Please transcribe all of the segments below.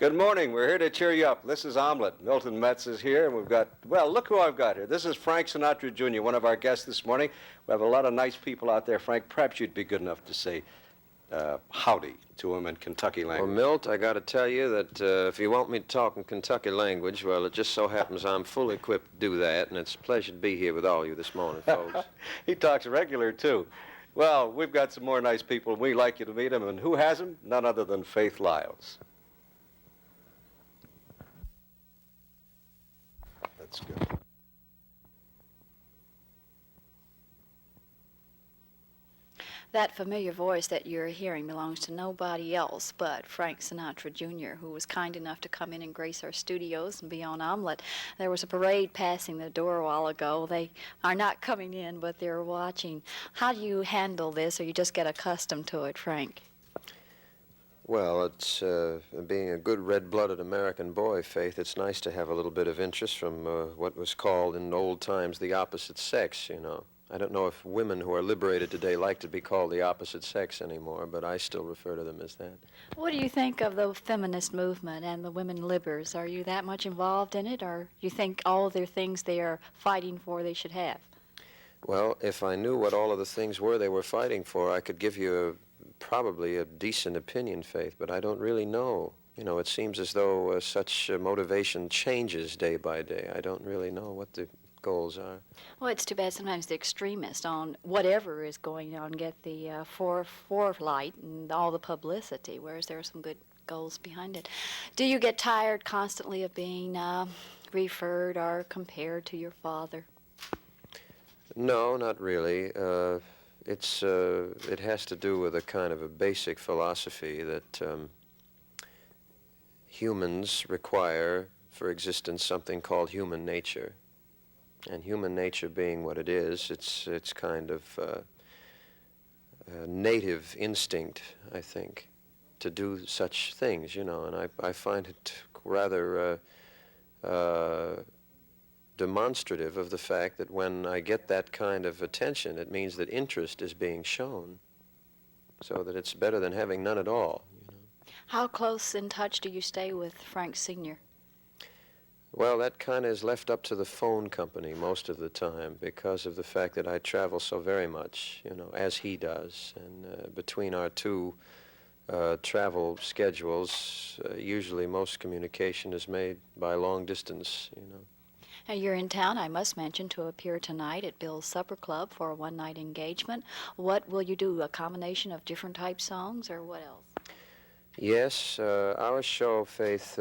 Good morning. We're here to cheer you up. This is Omelet. Milton Metz is here, and we've got, well, look who I've got here. This is Frank Sinatra, Jr., one of our guests this morning. We have a lot of nice people out there. Frank, perhaps you'd be good enough to say howdy to him in Kentucky language. Well, Milt, I got to tell you that if you want me to talk in Kentucky language, well, it just so happens I'm fully equipped to do that, and it's a pleasure to be here with all of you this morning, folks. He talks regular, too. Well, we've got some more nice people, and we'd like you to meet them. And who has them? None other than Faith Lyles. That's good. That familiar voice that you're hearing belongs to nobody else but Frank Sinatra, Jr., who was kind enough to come in and grace our studios and be on Omelet. There was a parade passing the door a while ago. They are not coming in, but they're watching. How do you handle this, or you just get accustomed to it, Frank? Well, it's being a good red-blooded American boy, Faith, it's nice to have a little bit of interest from what was called in old times the opposite sex, you know. I don't know if women who are liberated today like to be called the opposite sex anymore, but I still refer to them as that. What do you think of the feminist movement and the women libbers? Are you that much involved in it, or you think all of their things they are fighting for they should have? Well, if I knew what all of the things were they were fighting for, I could give you probably a decent opinion, Faith, but I don't really know. You know, it seems as though such motivation changes day by day. I don't really know what the goals are. Well, it's too bad sometimes the extremists on whatever is going on get the forelight and all the publicity, whereas there are some good goals behind it. Do you get tired constantly of being referred or compared to your father? No, not really. It has to do with a kind of a basic philosophy that humans require for existence something called human nature. And human nature being what it is, it's kind of a native instinct, I think, to do such things, you know, and I find it rather demonstrative of the fact that when I get that kind of attention, it means that interest is being shown, so that it's better than having none at all, you know. How close in touch do you stay with Frank Sr.? Well, that kind of is left up to the phone company most of the time because of the fact that I travel so very much, you know, as he does. And between our two travel schedules, usually most communication is made by long distance, you know. Now, you're in town, I must mention, to appear tonight at Bill's Supper Club for a one-night engagement. What will you do, a combination of different type songs, or what else? Yes, our show, Faith,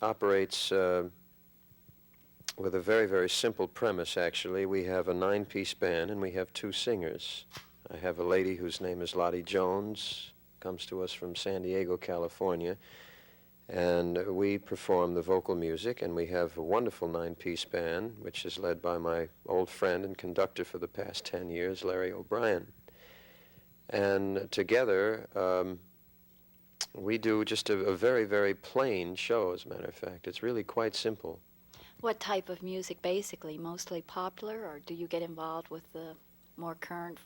operates with a very, very simple premise, actually. We have a 9-piece band, and we have 2 singers. I have a lady whose name is Lottie Jones, comes to us from San Diego, California, and we perform the vocal music, and we have a wonderful 9-piece band, which is led by my old friend and conductor for the past 10 years, Larry O'Brien. And together, we do just a very, very plain show, as a matter of fact. It's really quite simple. What type of music, basically? Mostly popular, or do you get involved with the more current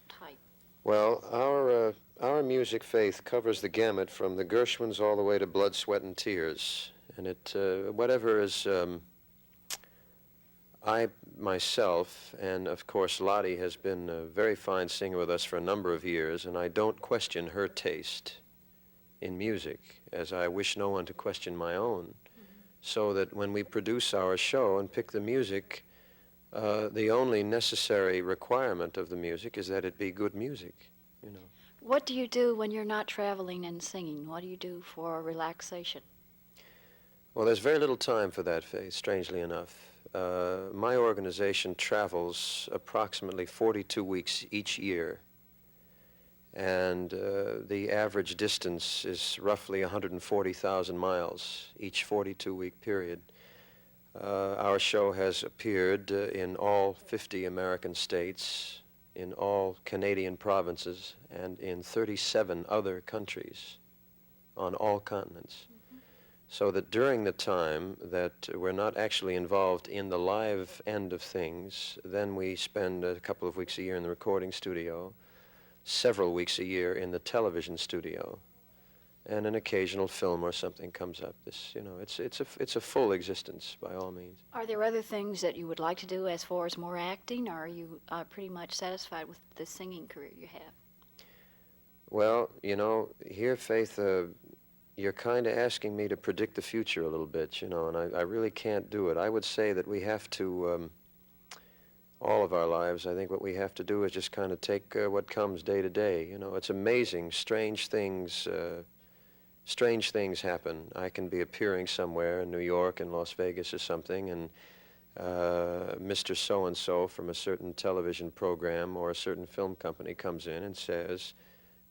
type? Well, our music, Faith, covers the gamut from the Gershwins all the way to Blood, Sweat, and Tears. And it, whatever is, I myself, and of course Lottie has been a very fine singer with us for a number of years, and I don't question her taste in music, as I wish no one to question my own. So that when we produce our show and pick the music, the only necessary requirement of the music is that it be good music, you know. What do you do when you're not traveling and singing? What do you do for relaxation? Well, there's very little time for that, Faith, strangely enough. My organization travels approximately 42 weeks each year, and the average distance is roughly 140,000 miles each 42-week period. Our show has appeared in all 50 American states, in all Canadian provinces, and in 37 other countries on all continents. So that during the time that we're not actually involved in the live end of things, then we spend a couple of weeks a year in the recording studio, several weeks a year in the television studio, and an occasional film or something comes up. It's a full existence by all means. Are there other things that you would like to do as far as more acting, or are you pretty much satisfied with the singing career you have? Well, here, Faith, you're kind of asking me to predict the future a little bit, and I really can't do it. I would say that we have to, all of our lives, I think what we have to do is just kind of take what comes day to day. It's amazing, strange things happen. I can be appearing somewhere in New York and Las Vegas or something, and Mr. So-and-so from a certain television program or a certain film company comes in and says,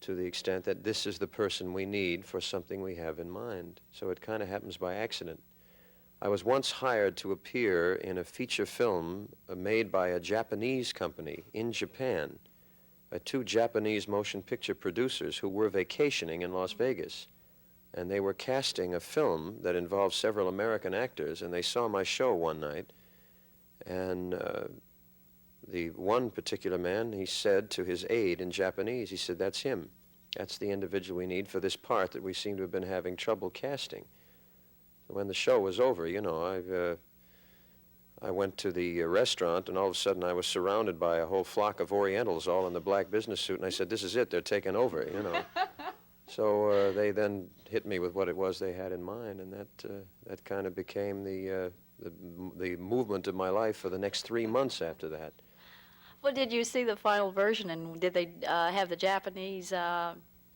to the extent that this is the person we need for something we have in mind. So it kind of happens by accident. I was once hired to appear in a feature film made by a Japanese company in Japan, by two Japanese motion picture producers who were vacationing in Las Vegas. And they were casting a film that involved several American actors, and they saw my show one night, and the one particular man, he said to his aide in Japanese, he said, "That's him. That's the individual we need for this part that we seem to have been having trouble casting." So when the show was over, I went to the restaurant, and all of a sudden I was surrounded by a whole flock of Orientals all in the black business suit, and I said, "This is it. They're taking over." So they then hit me with what it was they had in mind, and that kind of became the movement of my life for the next 3 months after that. Well, did you see the final version, and did they have the Japanese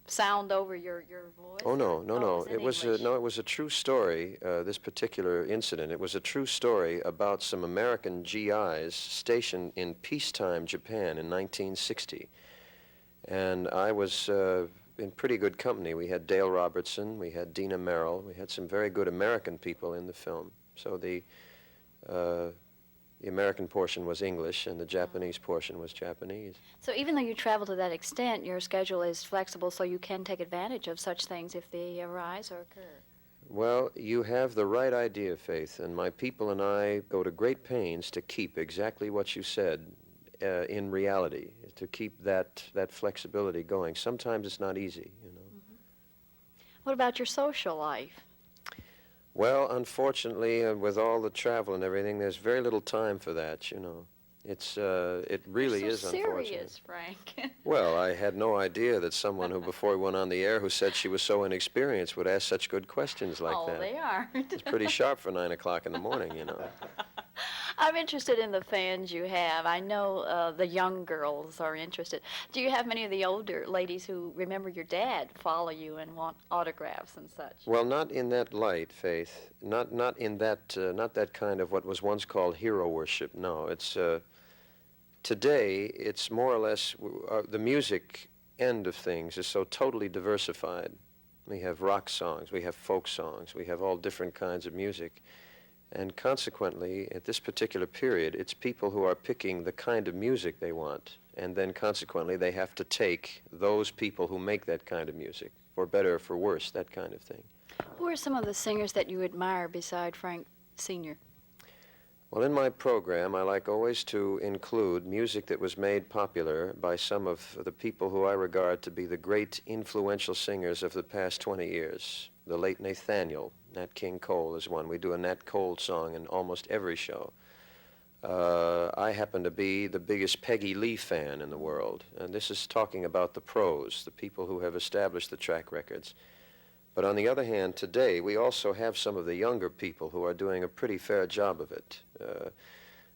sound over your voice? Oh, no. It was in English? It was a true story, this particular incident. It was a true story about some American GIs stationed in peacetime Japan in 1960. And I was in pretty good company. We had Dale Robertson, we had Dina Merrill, we had some very good American people in the film. So the American portion was English, and the Japanese portion was Japanese. So even though you travel to that extent, your schedule is flexible, so you can take advantage of such things if they arise or occur. Well, you have the right idea, Faith, and my people and I go to great pains to keep exactly what you said in reality, to keep that flexibility going. Sometimes it's not easy, What about your social life? Well, unfortunately, with all the travel and everything, there's very little time for that, It really You're is so unfortunate. serious, Frank. Well, I had no idea that someone who, before we went on the air, who said she was so inexperienced would ask such good questions like that. They are. It's pretty sharp for 9 o'clock in the morning, I'm interested in the fans you have. I know the young girls are interested. Do you have many of the older ladies who remember your dad follow you and want autographs and such? Well, not in that light, Faith. Not in that, not that kind of what was once called hero worship. No, it's today. It's more or less the music end of things is so totally diversified. We have rock songs, we have folk songs, we have all different kinds of music. And consequently, at this particular period, it's people who are picking the kind of music they want. And then consequently, they have to take those people who make that kind of music, for better or for worse, that kind of thing. Who are some of the singers that you admire beside Frank Sr.? Well, in my program, I like always to include music that was made popular by some of the people who I regard to be the great influential singers of the past 20 years. The late Nathaniel, Nat King Cole is one. We do a Nat Cole song in almost every show. I happen to be the biggest Peggy Lee fan in the world, and this is talking about the pros, the people who have established the track records. But on the other hand, today, we also have some of the younger people who are doing a pretty fair job of it.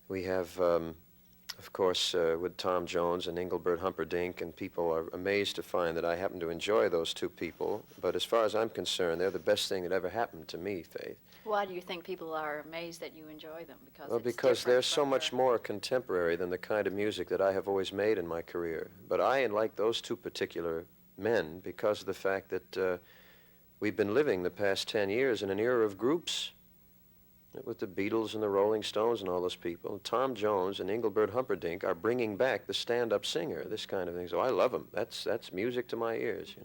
We have, of course, with Tom Jones and Engelbert Humperdinck, and people are amazed to find that I happen to enjoy those two people. But as far as I'm concerned, they're the best thing that ever happened to me, Faith. Why do you think people are amazed that you enjoy them? Because they're so much more contemporary than the kind of music that I have always made in my career. But I like those two particular men because of the fact that we've been living the past 10 years in an era of groups with the Beatles and the Rolling Stones and all those people. Tom Jones and Engelbert Humperdinck are bringing back the stand-up singer, this kind of thing. So I love them. That's music to my ears,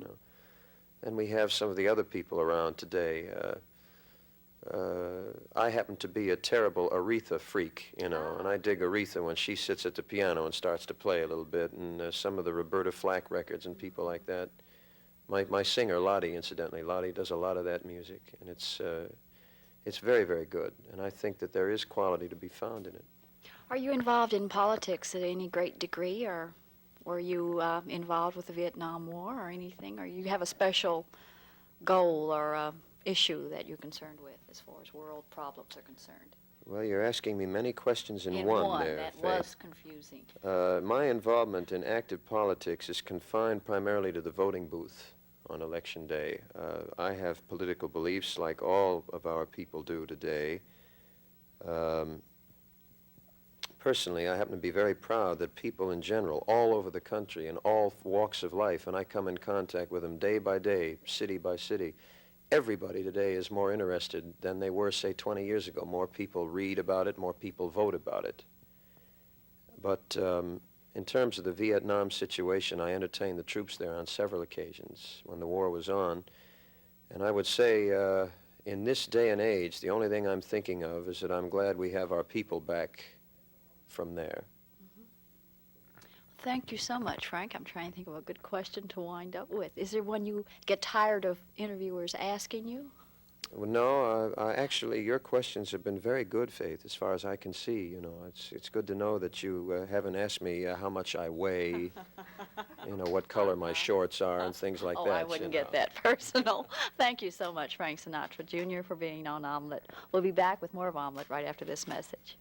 And we have some of the other people around today. I happen to be a terrible Aretha freak, and I dig Aretha when she sits at the piano and starts to play a little bit, and some of the Roberta Flack records and people like that. My singer, Lottie, incidentally, Lottie does a lot of that music, and it's very, very good. And I think that there is quality to be found in it. Are you involved in politics at any great degree, or were you involved with the Vietnam War or anything? Or you have a special goal or issue that you're concerned with as far as world problems are concerned? Well, you're asking me many questions in One one there, that Faith. was confusing. My involvement in active politics is confined primarily to the voting booth on Election Day. I have political beliefs like all of our people do today. Personally, I happen to be very proud that people in general, all over the country, in all walks of life, and I come in contact with them day by day, city by city, everybody today is more interested than they were, say, 20 years ago. More people read about it, more people vote about it. But in terms of the Vietnam situation, I entertained the troops there on several occasions when the war was on. And I would say, in this day and age, the only thing I'm thinking of is that I'm glad we have our people back from there. Thank you so much, Frank. I'm trying to think of a good question to wind up with. Is there one you get tired of interviewers asking you? Well, no, actually, your questions have been very good, Faith, as far as I can see. You know, it's good to know that you haven't asked me how much I weigh, you know, what color my shorts are, and things like that. I wouldn't get that personal. Thank you so much, Frank Sinatra Jr., for being on Omelet. We'll be back with more of Omelet right after this message.